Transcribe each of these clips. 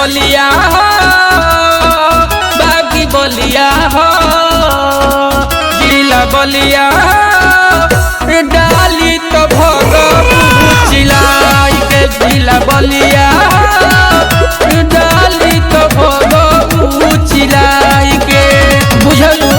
बलिया हो बागी बलिया हो जिला बलिया डाली तो भगबू चिलाई के जिला बलिया डाली तो भगबू चिलाई के बुझलू।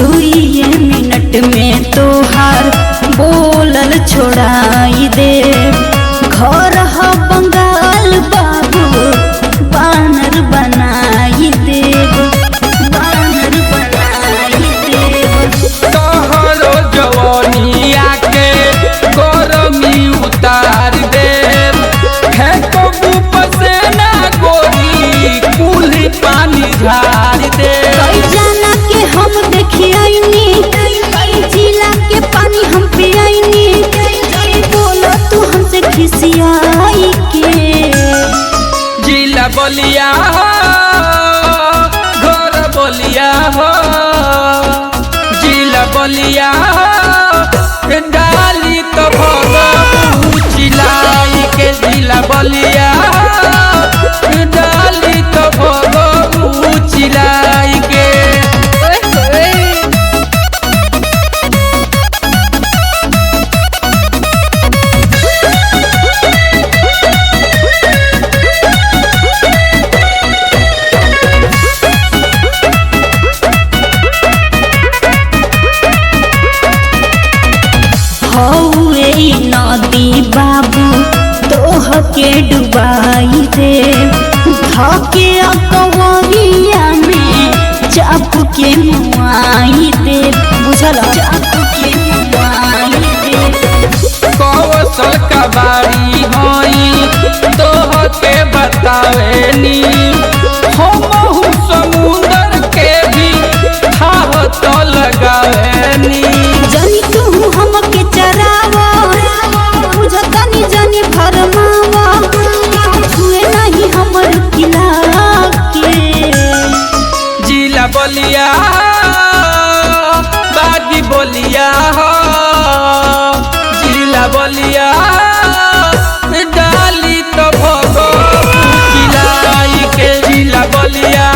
मिनट में तोहार बोलल छोड़ाई दे घर ह बंगाल बाबू बानर बनाई दे बानर बनाई दे तोहरो जवानिया के गरमी उतार दे फेंकबू पसेना गोरी कुली पानी झाड़ दे जाना के हम देखियाइनी जिला के पानी हम पियाइनी बोलो तू हमसे खिसियाई के जिला बलिया हो घर बलिया हो जिला बलिया हो डाली तो भगबू चिलाई के जिला बलिया डाली तो भगबू चिलाई के। नदी बाबू तोह के डुबाई दे धके अकवरिया में चाप के मुआई दे बुझल चाप के मुआई दे कौशल का बारी होई तोह के बतावेनी हम समुंदर के भी खाव तो लगावेनी जनी तू हमके चरावा बुझतनी जनी भरमावा छुए नहीं हमर किला के जिला बलिया बागी बलिया हो जिला बलिया डाली तो भगबू चिलाई के जिला बलिया